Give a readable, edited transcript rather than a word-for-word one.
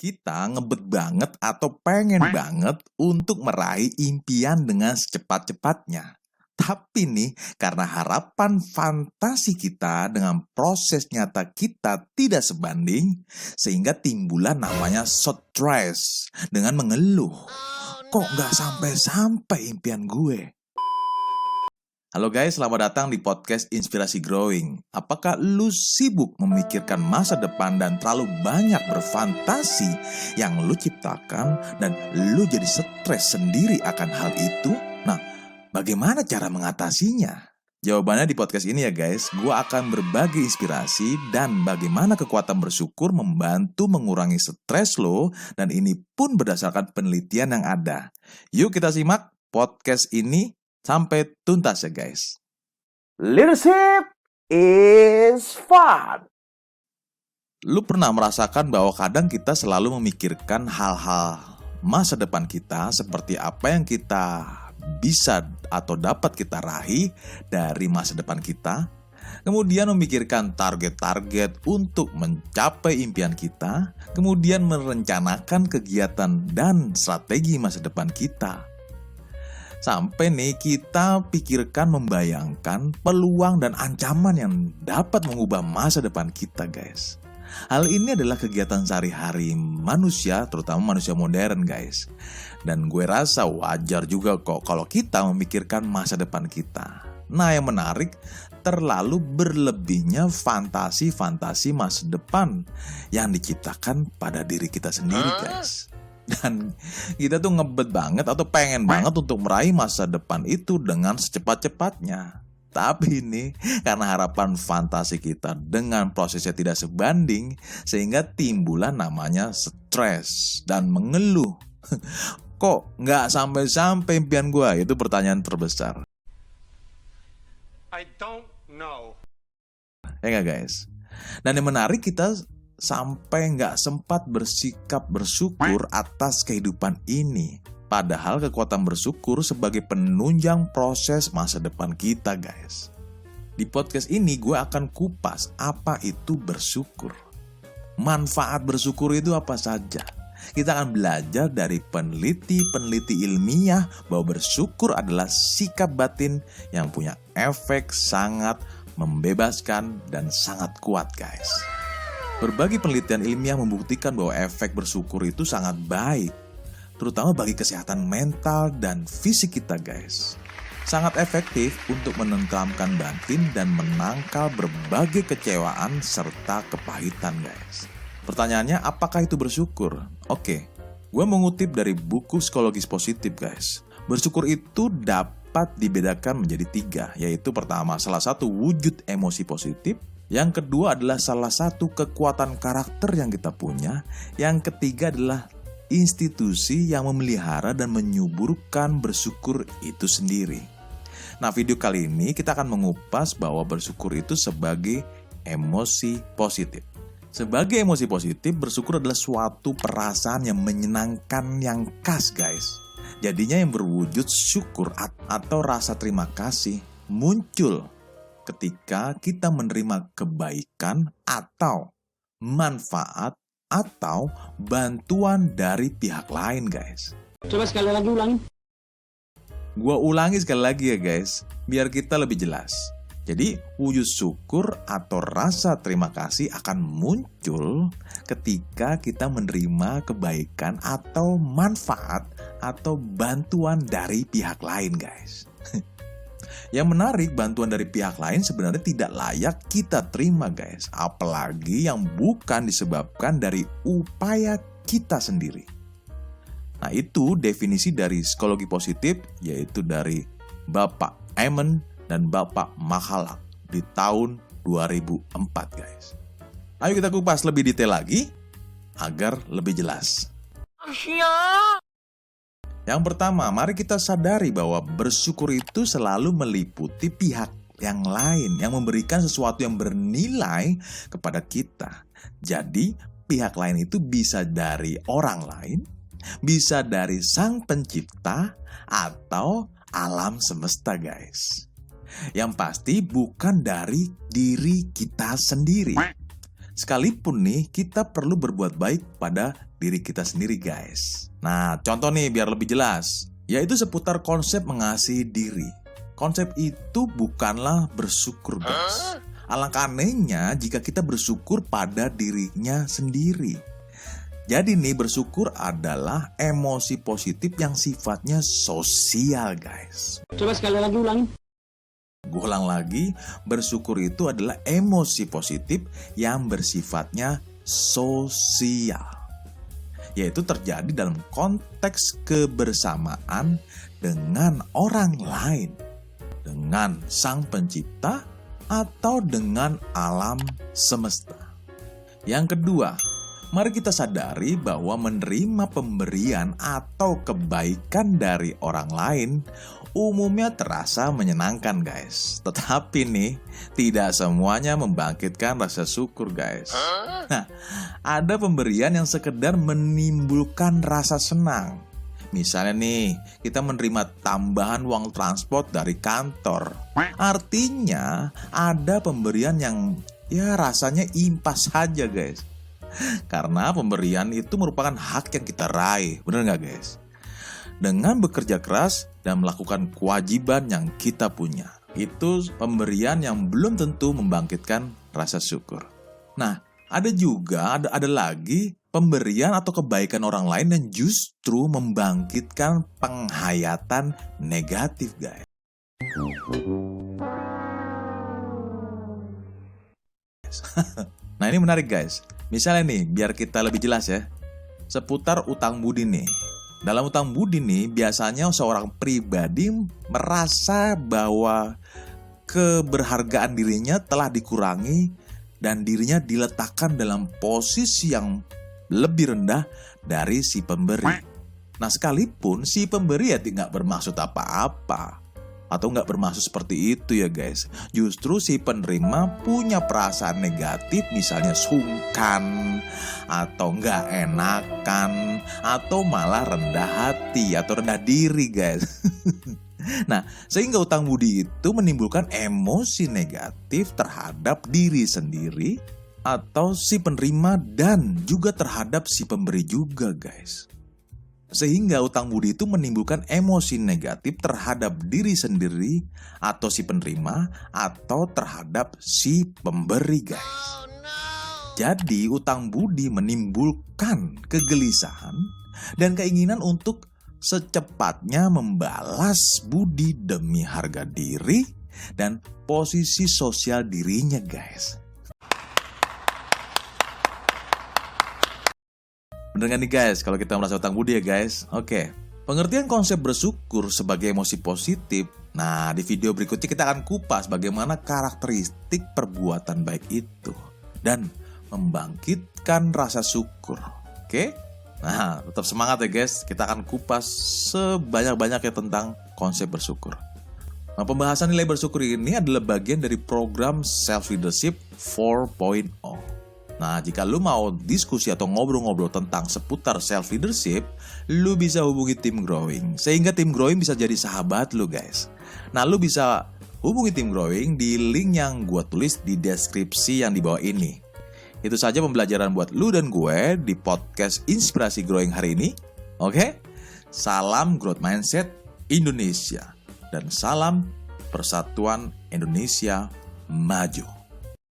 Kita ngebet banget atau pengen banget untuk meraih impian dengan secepat-cepatnya. Tapi nih, karena harapan fantasi kita dengan proses nyata kita tidak sebanding, sehingga timbullah namanya stres dengan mengeluh. Kok nggak sampai-sampai impian gue? Halo guys, selamat datang di podcast Inspirasi Growing. Apakah lu sibuk memikirkan masa depan dan terlalu banyak berfantasi yang lu ciptakan dan lu jadi stres sendiri akan hal itu? Nah, bagaimana cara mengatasinya? Jawabannya di podcast ini ya guys. Gue akan berbagi inspirasi dan bagaimana kekuatan bersyukur membantu mengurangi stres lo, dan ini pun berdasarkan penelitian yang ada. Yuk kita simak podcast ini sampai tuntas ya guys. Leadership is fun. Lu pernah merasakan bahwa kadang kita selalu memikirkan hal-hal masa depan kita, seperti apa yang kita bisa atau dapat kita raih dari masa depan kita. Kemudian memikirkan target-target untuk mencapai impian kita. Kemudian merencanakan kegiatan dan strategi masa depan kita. Sampai nih kita pikirkan membayangkan peluang dan ancaman yang dapat mengubah masa depan kita guys. Hal ini adalah kegiatan sehari-hari manusia, terutama manusia modern guys. Dan gue rasa wajar juga kok kalau kita memikirkan masa depan kita. Nah yang menarik, terlalu berlebihnya fantasi-fantasi masa depan yang diciptakan pada diri kita sendiri guys. Dan kita tuh ngebet banget atau pengen banget untuk meraih masa depan itu dengan secepat-cepatnya. Tapi ini karena harapan fantasi kita dengan prosesnya tidak sebanding, sehingga timbullah namanya stres dan mengeluh. Kok nggak sampai-sampai impian gue? Itu pertanyaan terbesar. I don't know. Ya nggak guys? Dan yang menarik, kita sampai nggak sempat bersikap bersyukur atas kehidupan ini. Padahal kekuatan bersyukur sebagai penunjang proses masa depan kita guys. Di podcast ini gue akan kupas apa itu bersyukur. Manfaat bersyukur itu apa saja. Kita akan belajar dari peneliti ilmiah bahwa bersyukur adalah sikap batin yang punya efek sangat membebaskan dan sangat kuat guys. Berbagai penelitian ilmiah membuktikan bahwa efek bersyukur itu sangat baik, terutama bagi kesehatan mental dan fisik kita guys. Sangat efektif untuk menenteramkan batin dan menangkal berbagai kecewaan serta kepahitan guys. Pertanyaannya, apakah itu bersyukur? Oke, gue mengutip dari buku Psikologis Positif guys. Bersyukur itu dapat dibedakan menjadi 3, yaitu pertama, salah satu wujud emosi positif. Yang kedua adalah salah satu kekuatan karakter yang kita punya. Yang ketiga adalah institusi yang memelihara dan menyuburkan bersyukur itu sendiri. Nah, video kali ini kita akan mengupas bahwa bersyukur itu sebagai emosi positif. Sebagai emosi positif, bersyukur adalah suatu perasaan yang menyenangkan yang khas guys. Jadinya yang berwujud syukur atau rasa terima kasih muncul ketika kita menerima kebaikan atau manfaat atau bantuan dari pihak lain guys. Coba sekali lagi ulangi. Gua ulangi sekali lagi ya guys, biar kita lebih jelas. Jadi wujud syukur atau rasa terima kasih akan muncul ketika kita menerima kebaikan atau manfaat atau bantuan dari pihak lain guys. Yang menarik, bantuan dari pihak lain sebenarnya tidak layak kita terima guys. Apalagi yang bukan disebabkan dari upaya kita sendiri. Nah itu definisi dari psikologi positif, yaitu dari Bapak Amen dan Bapak Mahalak di tahun 2004 guys. Ayo kita kupas lebih detail lagi agar lebih jelas. Yang pertama, mari kita sadari bahwa bersyukur itu selalu meliputi pihak yang lain yang memberikan sesuatu yang bernilai kepada kita. Jadi, pihak lain itu bisa dari orang lain, bisa dari sang pencipta, atau alam semesta guys. Yang pasti bukan dari diri kita sendiri. Sekalipun nih kita perlu berbuat baik pada diri kita sendiri guys. Nah contoh nih biar lebih jelas, yaitu seputar konsep mengasihi diri. Konsep itu bukanlah bersyukur guys. Alangkah anehnya jika kita bersyukur pada dirinya sendiri. Jadi nih bersyukur adalah emosi positif yang sifatnya sosial guys. Coba sekali lagi ulangin. Gue ulang lagi, bersyukur itu adalah emosi positif yang bersifatnya sosial. Yaitu terjadi dalam konteks kebersamaan dengan orang lain, dengan sang pencipta, atau dengan alam semesta. Yang kedua, mari kita sadari bahwa menerima pemberian atau kebaikan dari orang lain umumnya terasa menyenangkan guys. Tetapi nih, tidak semuanya membangkitkan rasa syukur guys. Nah, ada pemberian yang sekedar menimbulkan rasa senang. Misalnya nih, kita menerima tambahan uang transport dari kantor. Artinya, ada pemberian yang ya rasanya impas saja guys. Karena pemberian itu merupakan hak yang kita raih, bener nggak guys? Dengan bekerja keras dan melakukan kewajiban yang kita punya. Itu pemberian yang belum tentu membangkitkan rasa syukur. Nah, ada lagi pemberian atau kebaikan orang lain yang justru membangkitkan penghayatan negatif guys. Nah ini menarik guys. Misalnya nih, biar kita lebih jelas ya, seputar utang budi nih. Dalam utang budi nih, biasanya seorang pribadi merasa bahwa keberhargaan dirinya telah dikurangi dan dirinya diletakkan dalam posisi yang lebih rendah dari si pemberi. Nah sekalipun si pemberi ya tidak bermaksud apa-apa atau nggak bermaksud seperti itu ya guys. Justru si penerima punya perasaan negatif, misalnya sungkan atau nggak enakan atau malah rendah hati atau rendah diri guys. Nah sehingga utang budi itu menimbulkan emosi negatif terhadap diri sendiri atau si penerima dan juga terhadap si pemberi juga guys. Sehingga utang budi itu menimbulkan emosi negatif terhadap diri sendiri atau si penerima atau terhadap si pemberi guys. Jadi utang budi menimbulkan kegelisahan dan keinginan untuk secepatnya membalas budi demi harga diri dan posisi sosial dirinya guys. Bener gak nih guys kalau kita merasa utang budi ya guys? Oke, pengertian konsep bersyukur sebagai emosi positif. Nah di video berikutnya kita akan kupas bagaimana karakteristik perbuatan baik itu dan membangkitkan rasa syukur. Oke? Nah tetap semangat ya guys, kita akan kupas sebanyak-banyaknya tentang konsep bersyukur. Nah pembahasan nilai bersyukur ini adalah bagian dari program Self Leadership 4.0. Nah, jika lu mau diskusi atau ngobrol-ngobrol tentang seputar self-leadership, lu bisa hubungi tim Growing. Sehingga tim Growing bisa jadi sahabat lu guys. Nah, lu bisa hubungi tim Growing di link yang gue tulis di deskripsi yang di bawah ini. Itu saja pembelajaran buat lu dan gue di podcast Inspirasi Growing hari ini. Oke? Salam Growth Mindset Indonesia. Dan salam Persatuan Indonesia Maju.